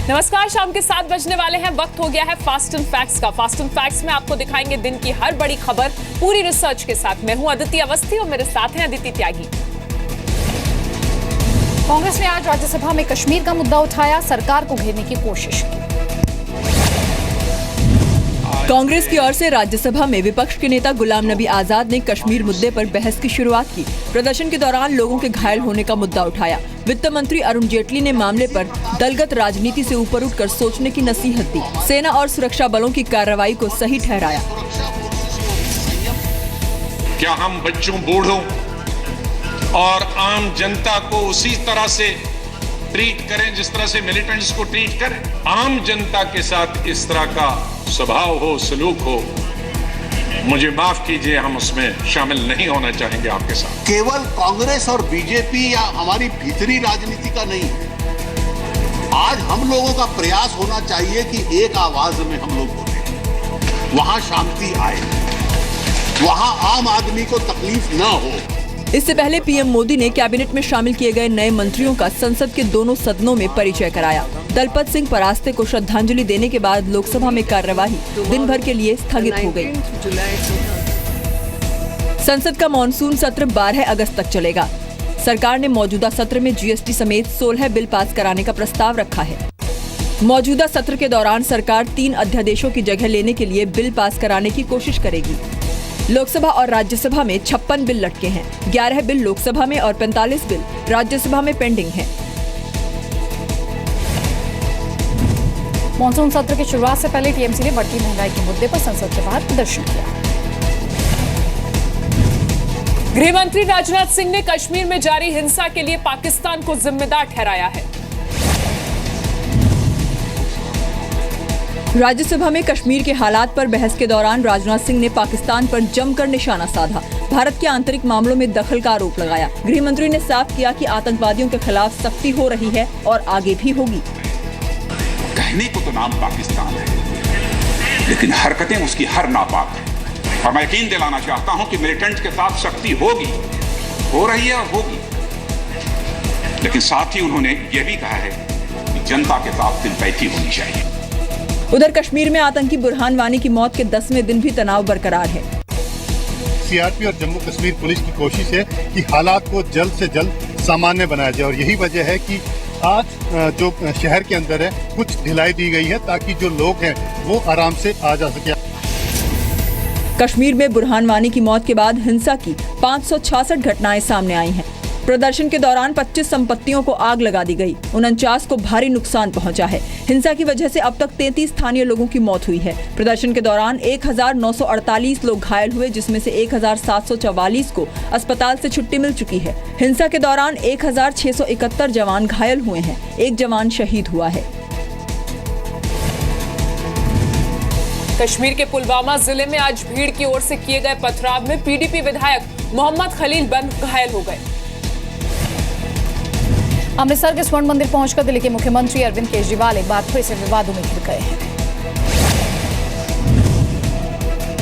नमस्कार, शाम के 7 बजने वाले हैं। वक्त हो गया है फास्ट एंड फैक्ट्स का। फास्ट एंड फैक्ट्स में आपको दिखाएंगे दिन की हर बड़ी खबर पूरी रिसर्च के साथ। मैं हूं अदिति अवस्थी और मेरे साथ हैं अदिति त्यागी। कांग्रेस ने आज राज्यसभा में कश्मीर का मुद्दा उठाया, सरकार को घेरने की कोशिश की। कांग्रेस की ओर से राज्यसभा में विपक्ष के नेता गुलाम नबी आजाद ने कश्मीर मुद्दे पर बहस की शुरुआत की। प्रदर्शन के दौरान लोगों के घायल होने का मुद्दा उठाया। वित्त मंत्री अरुण जेटली ने मामले पर दलगत राजनीति से ऊपर उठकर सोचने की नसीहत दी। सेना और सुरक्षा बलों की कार्रवाई को सही ठहराया। क्या हम बच्चों, बूढ़ों और आम जनता को उसी तरह से ट्रीट करें जिस तरह से मिलिटेंट्स को ट्रीट करें? आम जनता के साथ इस तरह का स्वभाव हो, सलूक हो, मुझे माफ कीजिए, हम उसमें शामिल नहीं होना चाहेंगे आपके साथ। केवल कांग्रेस और बीजेपी या हमारी भीतरी राजनीति का नहीं है। आज हम लोगों का प्रयास होना चाहिए कि एक आवाज में हम लोग बोलें, वहां शांति आए, वहां आम आदमी को तकलीफ ना हो। इससे पहले पीएम मोदी ने कैबिनेट में शामिल किए गए नए मंत्रियों का संसद के दोनों सदनों में परिचय कराया। दलपत सिंह परास्ते को श्रद्धांजलि देने के बाद लोकसभा में कार्यवाही दिन भर के लिए स्थगित हो गई। संसद का मॉनसून सत्र 12 अगस्त तक चलेगा। सरकार ने मौजूदा सत्र में जीएसटी समेत 16 बिल पास कराने का प्रस्ताव रखा है। मौजूदा सत्र के दौरान सरकार 3 अध्यादेशों की जगह लेने के लिए बिल पास कराने की कोशिश करेगी। लोकसभा और राज्यसभा में 56 बिल लटके हैं। 11 बिल लोकसभा में और 45 बिल राज्यसभा में पेंडिंग हैं। मॉनसून सत्र की शुरुआत से पहले टीएमसी ने बढ़ती महंगाई के मुद्दे पर संसद के बाहर प्रदर्शन किया। गृह मंत्री राजनाथ सिंह ने कश्मीर में जारी हिंसा के लिए पाकिस्तान को जिम्मेदार ठहराया है। राज्यसभा में कश्मीर के हालात पर बहस के दौरान राजनाथ सिंह ने पाकिस्तान पर जमकर निशाना साधा। भारत के आंतरिक मामलों में दखल का आरोप लगाया। गृह मंत्री ने साफ किया कि आतंकवादियों के खिलाफ सख्ती हो रही है और आगे भी होगी। कहने को तो नाम पाकिस्तान है, लेकिन हरकतें उसकी हर नापाक है। और मैं यकीन दिलाना चाहता हूं कि मिलिटेंट के साथ सख्ती होगी, हो रही है और होगी। लेकिन साथ ही उन्होंने ये भी कहा है कि जनता के साथ सिंपैथी होनी चाहिए। उधर कश्मीर में आतंकी बुरहान वानी की मौत के 10वें दिन भी तनाव बरकरार है। सीआरपी और जम्मू कश्मीर पुलिस की कोशिश है कि हालात को जल्द से जल्द सामान्य बनाया जाए और यही वजह है कि आज जो शहर के अंदर है कुछ ढिलाई दी गई है ताकि जो लोग हैं वो आराम से आ जा सके। कश्मीर में बुरहान वानी की मौत के बाद हिंसा की 566 घटनाएं सामने आई हैं। प्रदर्शन के दौरान 25 संपत्तियों को आग लगा दी गई। 49 को भारी नुकसान पहुंचा है। हिंसा की वजह से अब तक 33 स्थानीय लोगों की मौत हुई है। प्रदर्शन के दौरान 1948 लोग घायल हुए, जिसमें से 1744 को अस्पताल से छुट्टी मिल चुकी है। हिंसा के दौरान 1671 जवान घायल हुए हैं। 1 जवान शहीद हुआ है। कश्मीर के पुलवामा जिले में आज भीड़ की ओर से किए गए पथराव में पीडीपी विधायक मोहम्मद खलील बंद घायल हो गए। अमृतसर के स्वर्ण मंदिर पहुंचकर दिल्ली के मुख्यमंत्री अरविंद केजरीवाल एक बार फिर से विवादों में घिर गए हैं।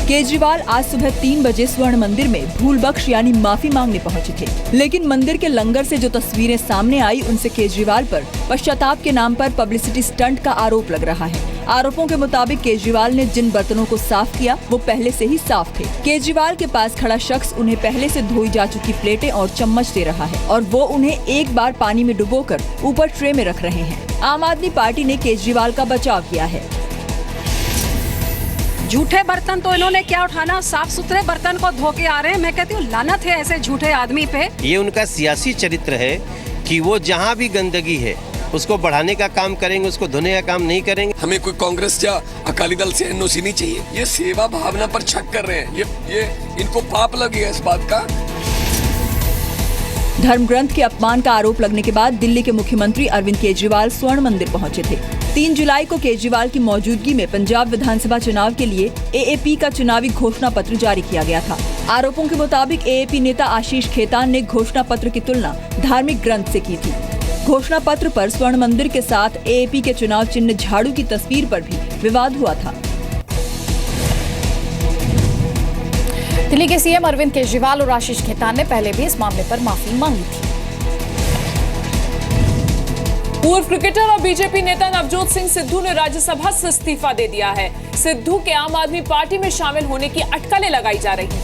केजरीवाल आज सुबह 3 बजे स्वर्ण मंदिर में भूल बख्श यानी माफी मांगने पहुंचे थे, लेकिन मंदिर के लंगर से जो तस्वीरें सामने आई उनसे केजरीवाल पर पश्चाताप के नाम पर पब्लिसिटी स्टंट का आरोप लग रहा है। आरोपों के मुताबिक केजरीवाल ने जिन बर्तनों को साफ किया वो पहले से ही साफ थे। केजरीवाल के पास खड़ा शख्स उन्हें पहले से धोई जा चुकी प्लेटें और चम्मच दे रहा है और वो उन्हें एक बार पानी में डुबोकर ऊपर ट्रे में रख रहे हैं। आम आदमी पार्टी ने केजरीवाल का बचाव किया है। झूठे बर्तन तो इन्होंने क्या उठाना, साफ सुथरे बर्तन को धो के आ रहे हैं। मैं कहती हूँ लानत है ऐसे झूठे आदमी पे। ये उनका सियासी चरित्र है कि वो जहाँ भी गंदगी है उसको बढ़ाने का काम करेंगे, उसको धोने का काम नहीं करेंगे। हमें कोई कांग्रेस या अकाली दल से एनओसी नहीं चाहिए। ये सेवा भावना पर शक कर रहे हैं। ये इनको पाप लग गया इस बात का। धर्म ग्रंथ के अपमान का आरोप लगने के बाद दिल्ली के मुख्यमंत्री अरविंद केजरीवाल स्वर्ण मंदिर पहुंचे थे। 3 जुलाई को केजरीवाल की मौजूदगी में पंजाब विधानसभा चुनाव के लिए एएपी का चुनावी घोषणा पत्र जारी किया गया था। आरोपों के मुताबिक एएपी नेता आशीष खेतान ने घोषणा पत्र की तुलना धार्मिक ग्रंथ से की थी। घोषणा पत्र पर स्वर्ण मंदिर के साथ एएपी के चुनाव चिन्ह झाड़ू की तस्वीर पर भी विवाद हुआ था। दिल्ली के सीएम अरविंद केजरीवाल और आशीष खेतान ने पहले भी इस मामले पर माफी मांगी थी। पूर्व क्रिकेटर और बीजेपी नेता नवजोत सिंह सिद्धू ने राज्यसभा से इस्तीफा दे दिया है। सिद्धू के आम आदमी पार्टी में शामिल होने की अटकलें लगाई जा रही हैं।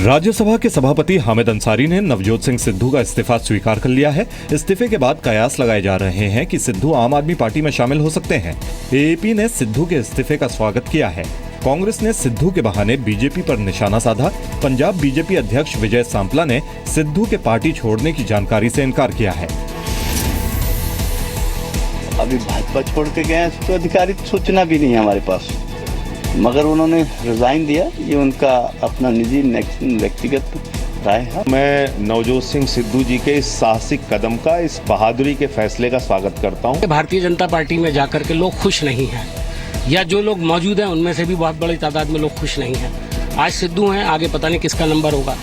राज्यसभा के सभापति हामिद अंसारी ने नवजोत सिंह सिद्धू का इस्तीफा स्वीकार कर लिया है। इस्तीफे के बाद कयास लगाए जा रहे हैं कि सिद्धू आम आदमी पार्टी में शामिल हो सकते हैं। एएपी ने सिद्धू के इस्तीफे का स्वागत किया है। कांग्रेस ने सिद्धू के बहाने बीजेपी पर निशाना साधा। पंजाब बीजेपी अध्यक्ष विजय सांपला ने सिद्धू के पार्टी छोड़ने की जानकारी से इनकार किया है। अभी भाजपा छोड़ के गए तो अधिकारिक सूचना भी नहीं है हमारे पास, मगर उन्होंने रिजाइन दिया। ये उनका अपना निजी व्यक्तिगत राय है। मैं नवजोत सिंह सिद्धू जी के इस साहसिक कदम का, इस बहादुरी के फैसले का स्वागत करता हूं। भारतीय जनता पार्टी में जाकर के लोग खुश नहीं हैं, या जो लोग मौजूद हैं उनमें से भी बहुत बड़ी तादाद में लोग खुश नहीं हैं। आज सिद्धू हैं, आगे पता नहीं किसका नंबर होगा।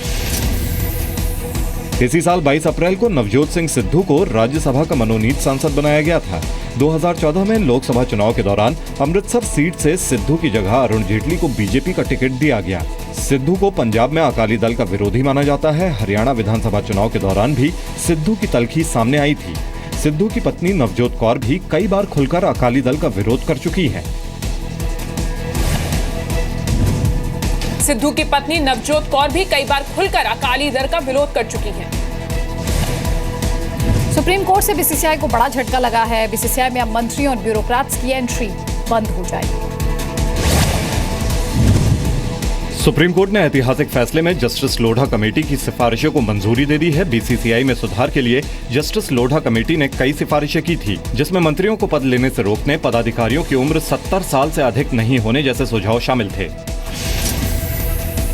इसी साल 22 अप्रैल को नवजोत सिंह सिद्धू को राज्यसभा का मनोनीत सांसद बनाया गया था। 2014 में लोकसभा चुनाव के दौरान अमृतसर सीट से सिद्धू की जगह अरुण जेटली को बीजेपी का टिकट दिया गया। सिद्धू को पंजाब में अकाली दल का विरोधी माना जाता है। हरियाणा विधानसभा चुनाव के दौरान भी सिद्धू की तलखी सामने आई थी। सिद्धू की पत्नी नवजोत कौर भी कई बार खुलकर अकाली दल का विरोध कर चुकी है। सिद्धू की पत्नी नवजोत कौर भी कई बार खुलकर अकाली दल का विरोध कर चुकी हैं। सुप्रीम कोर्ट से बीसीसीआई को बड़ा झटका लगा है। बीसीसीआई में अब मंत्रियों और ब्यूरोक्रेट्स की एंट्री बंद हो जाएगी। सुप्रीम कोर्ट ने ऐतिहासिक फैसले में जस्टिस लोढ़ा कमेटी की सिफारिशों को मंजूरी दे दी है। बीसीसीआई में सुधार के लिए जस्टिस लोढ़ा कमेटी ने कई सिफारिशें की थी, जिसमें मंत्रियों को पद लेने से रोकने, पदाधिकारियों की उम्र 70 साल से अधिक नहीं होने जैसे सुझाव शामिल थे।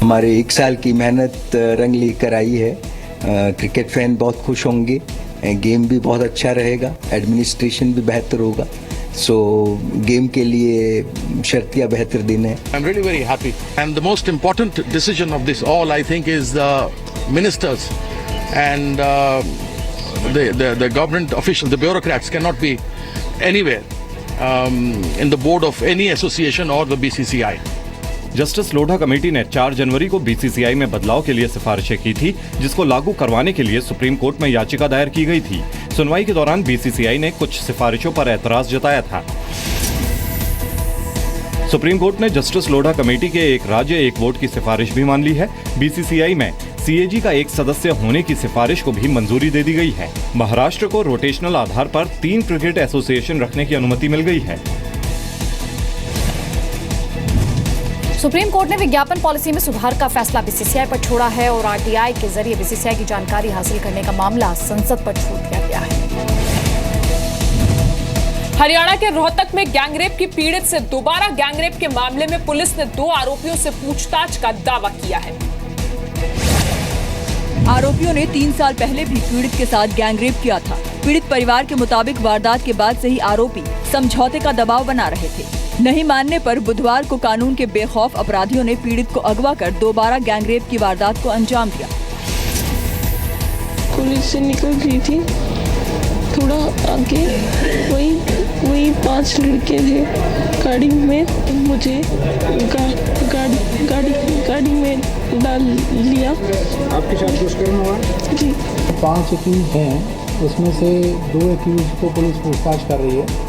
हमारे 1 साल की मेहनत रंग लेकर आई है। क्रिकेट फैन बहुत खुश होंगे, गेम भी बहुत अच्छा रहेगा, एडमिनिस्ट्रेशन भी बेहतर होगा। सो गेम के लिए शर्तियाँ बेहतर दिन है। I'm really very happy. And the most important decision of this all, I think, is the ministers and the government officials, the bureaucrats cannot be anywhere in the board of any association or the BCCI. Justice Lodha committee ने 4 जनवरी को BCCI में बदलाव के लिए सिफारिशें की थी, जिसको लागू करवाने के लिए सुप्रीम कोर्ट में याचिका दायर की गई थी। सुनवाई के दौरान बीसीसीआई ने कुछ सिफारिशों पर ऐतराज जताया था। सुप्रीम कोर्ट ने जस्टिस लोढ़ा कमेटी के एक राज्य एक वोट की सिफारिश भी मान ली है। बीसीसीआई में सीएजी का एक सदस्य होने की सिफारिश को भी मंजूरी दे दी गई है। महाराष्ट्र को रोटेशनल आधार पर 3 क्रिकेट एसोसिएशन रखने की अनुमति मिल गई है। सुप्रीम कोर्ट ने विज्ञापन पॉलिसी में सुधार का फैसला बीसीसीआई पर छोड़ा है और आरटीआई के जरिए बीसीसीआई की जानकारी हासिल करने का मामला संसद पर छोड़ दिया गया है। हरियाणा के रोहतक में गैंगरेप की पीड़ित से दोबारा गैंगरेप के मामले में पुलिस ने 2 आरोपियों से पूछताछ का दावा किया है। आरोपियों ने 3 साल पहले भी पीड़ित के साथ गैंगरेप किया था। पीड़ित परिवार के मुताबिक वारदात के बाद से ही आरोपी समझौते का दबाव बना रहे थे। नहीं मानने पर बुधवार को कानून के बेखौफ अपराधियों ने पीड़ित को अगवा कर दोबारा गैंगरेप की वारदात को अंजाम दिया। पुलिस से निकल रही थी, थोड़ा आगे वही 5 लड़के थे गाड़ी में, मुझे गाड़ी में डाल लिया। आपके साथ दुष्कर्म हुआ? जी। 5 एक्यूज हैं, उसमें से 2 एक्यूज को पुलिस पूछताछ कर रही है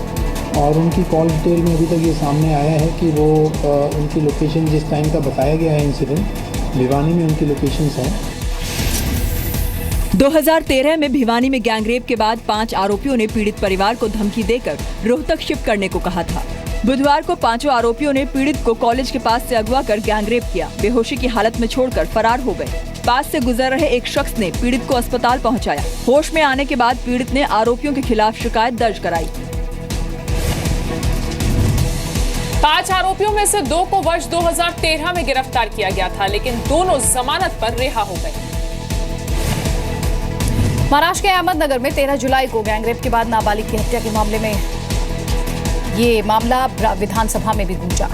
और उनकी कॉल डिटेल में अभी तक ये सामने आया है कि वो उनकी लोकेशन जिस टाइम का बताया गया है इंसिडेंट, भिवानी में उनकी लोकेशंस हैं। 2013 में भिवानी में गैंगरेप के बाद 5 आरोपियों ने पीड़ित परिवार को धमकी देकर रोहतक शिफ्ट करने को कहा था। बुधवार को 5 आरोपियों ने पीड़ित को कॉलेज के पास से अगवा कर गैंगरेप किया, बेहोशी की हालत में छोड़कर फरार हो गए। पास से गुजर रहे एक शख्स ने पीड़ित को अस्पताल पहुंचाया। होश में आने के बाद पीड़ित ने आरोपियों के खिलाफ शिकायत दर्ज कराई। 5 आरोपियों में से 2 को वर्ष 2013 में गिरफ्तार किया गया था, लेकिन दोनों जमानत पर रिहा हो गए। महाराष्ट्र के अहमदनगर में 13 जुलाई को गैंगरेप के बाद नाबालिग की हत्या के मामले में ये मामला विधानसभा में भी गूंजा।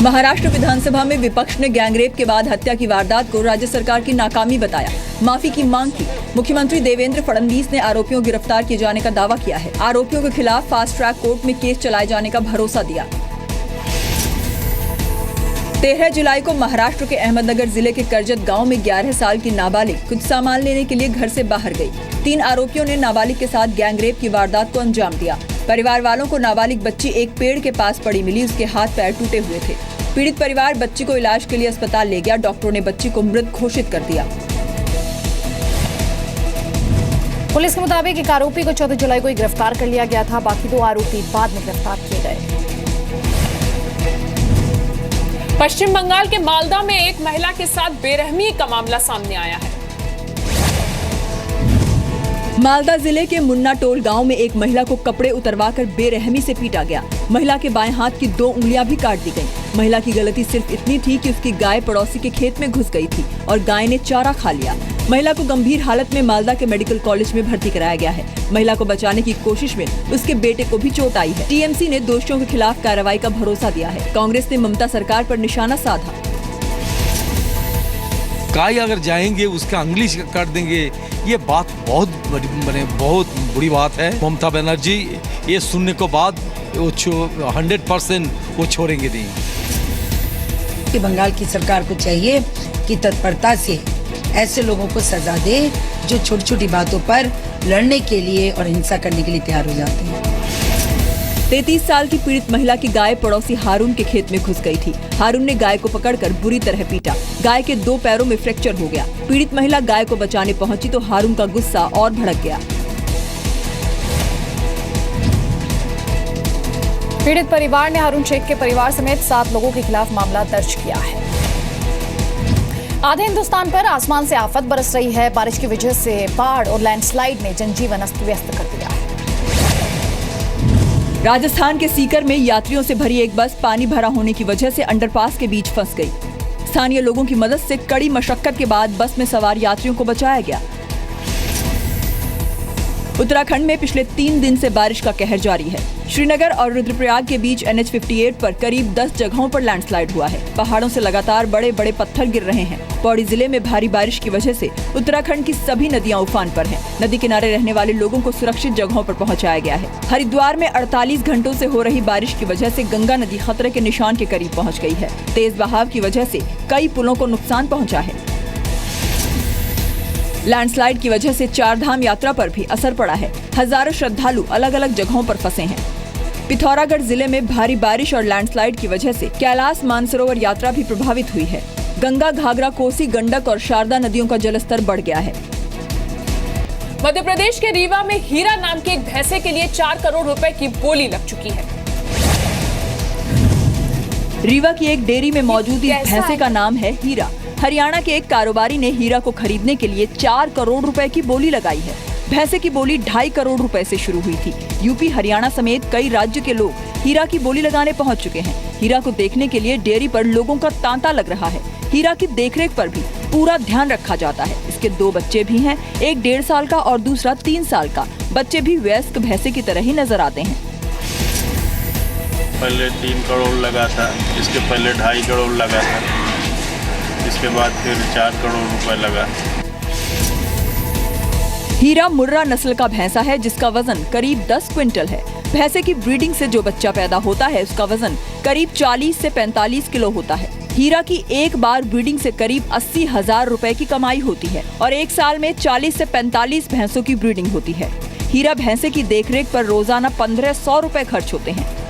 महाराष्ट्र विधानसभा में विपक्ष ने गैंगरेप के बाद हत्या की वारदात को राज्य सरकार की नाकामी बताया, माफी की मांग की। मुख्यमंत्री देवेंद्र फडणवीस ने आरोपियों को गिरफ्तार किए जाने का दावा किया है। आरोपियों के खिलाफ फास्ट ट्रैक कोर्ट में केस चलाए जाने का भरोसा दिया। 13 जुलाई को महाराष्ट्र के अहमदनगर जिले के करजत गांव में 11 साल की नाबालिग कुछ सामान लेने के लिए घर से बाहर गई। 3 आरोपियों ने नाबालिग के साथ गैंगरेप की वारदात को अंजाम दिया। परिवार वालों को नाबालिग बच्ची एक पेड़ के पास पड़ी मिली। उसके हाथ पैर टूटे हुए थे। पीड़ित परिवार बच्ची को इलाज के लिए अस्पताल ले गया। डॉक्टरों ने बच्ची को मृत घोषित कर दिया। पुलिस के मुताबिक एक आरोपी को 14 जुलाई को गिरफ्तार कर लिया गया था। बाकी 2 आरोपी बाद में गिरफ्तार किए गए। पश्चिम बंगाल के मालदा में एक महिला के साथ बेरहमी का मामला सामने आया है। मालदा जिले के मुन्ना टोल गांव में एक महिला को कपड़े उतरवाकर बेरहमी से पीटा गया। महिला के बाएं हाथ की 2 उंगलियां भी काट दी गईं। महिला की गलती सिर्फ इतनी थी कि उसकी गाय पड़ोसी के खेत में घुस गई थी और गाय ने चारा खा लिया। महिला को गंभीर हालत में मालदा के मेडिकल कॉलेज में भर्ती कराया गया है। महिला को बचाने की कोशिश में उसके बेटे को भी चोट आई है। टीएमसी ने दोषियों के खिलाफ कार्रवाई का भरोसा दिया है। कांग्रेस ने ममता सरकार पर निशाना साधा। गाय अगर जाएंगे उसका अंगुली काट देंगे, ये बात बहुत बुरी बात है। ममता बनर्जी ये सुनने के बाद 100% वो छोड़ेंगे नहीं। कि बंगाल की सरकार को चाहिए कि तत्परता से ऐसे लोगों को सजा दे जो छोटी छोटी बातों पर लड़ने के लिए और हिंसा करने के लिए तैयार हो जाते हैं। 33 साल की पीड़ित महिला की गाय पड़ोसी हारून के खेत में घुस गई थी। हारून ने गाय को पकड़कर बुरी तरह पीटा। गाय के 2 पैरों में फ्रैक्चर हो गया। पीड़ित महिला गाय को बचाने पहुंची तो हारून का गुस्सा और भड़क गया। पीड़ित परिवार ने हारून शेख के परिवार समेत 7 लोगों के खिलाफ मामला दर्ज किया है। आधे हिंदुस्तान पर आसमान से आफत बरस रही है। बारिश की वजह से बाढ़ और लैंडस्लाइड ने जनजीवन अस्त व्यस्त कर दिया है। राजस्थान के सीकर में यात्रियों से भरी एक बस पानी भरा होने की वजह से अंडरपास के बीच फंस गई। स्थानीय लोगों की मदद से कड़ी मशक्कत के बाद बस में सवार यात्रियों को बचाया गया। उत्तराखंड में पिछले 3 दिन से बारिश का कहर जारी है। श्रीनगर और रुद्रप्रयाग के बीच NH 58 पर करीब 10 जगहों पर लैंडस्लाइड हुआ है। पहाड़ों से लगातार बड़े बड़े पत्थर गिर रहे हैं। पौड़ी जिले में भारी बारिश की वजह से उत्तराखंड की सभी नदियां उफान पर हैं। नदी किनारे रहने वाले लोगों को सुरक्षित जगहों पर पहुंचाया गया है। हरिद्वार में 48 घंटों से हो रही बारिश की वजह से गंगा नदी खतरे के निशान के करीब पहुँच गई है। तेज बहाव की वजह से कई पुलों को नुकसान पहुँचा है। लैंडस्लाइड की वजह से 4 धाम यात्रा पर भी असर पड़ा है। हजारों श्रद्धालु अलग अलग जगहों पर फंसे हैं। पिथौरागढ़ जिले में भारी बारिश और लैंडस्लाइड की वजह से कैलाश मानसरोवर यात्रा भी प्रभावित हुई है। गंगा, घाघरा, कोसी, गंडक और शारदा नदियों का जलस्तर बढ़ गया है। मध्य प्रदेश के रीवा में हीरा नाम के एक भैंसे के लिए 4 करोड़ रुपए की बोली लग चुकी है। रीवा की एक डेयरी में मौजूद इस भैंसे का नाम है हीरा। हरियाणा के एक कारोबारी ने हीरा को खरीदने के लिए 4 करोड़ रुपए की बोली लगाई है। भैंसे की बोली 2.5 करोड़ रुपए से शुरू हुई थी। यूपी, हरियाणा समेत कई राज्य के लोग हीरा की बोली लगाने पहुंच चुके हैं। हीरा को देखने के लिए डेयरी पर लोगों का तांता लग रहा है। हीरा की देखरेख पर भी पूरा ध्यान रखा जाता है। इसके 2 बच्चे भी हैं, एक 1.5 साल का और दूसरा 3 साल का। बच्चे भी वयस्क भैंसे की तरह ही नजर आते हैं। पहले 3 करोड़ लगा था, इसके पहले 2.5 करोड़ लगा था, इसके बाद फिर 4 करोड़ रुपए लगा। हीरा मुर्रा नस्ल का भैंसा है जिसका वजन करीब 10 क्विंटल है। भैंसे की ब्रीडिंग से जो बच्चा पैदा होता है उसका वजन करीब 40 से 45 किलो होता है। हीरा की एक बार ब्रीडिंग से करीब 80,000 रुपए की कमाई होती है और 1 साल में 40 से 45 भैंसों की ब्रीडिंग होती है। हीरा भैंसे की देखरेख पर रोजाना 1500 रुपए खर्च होते हैं।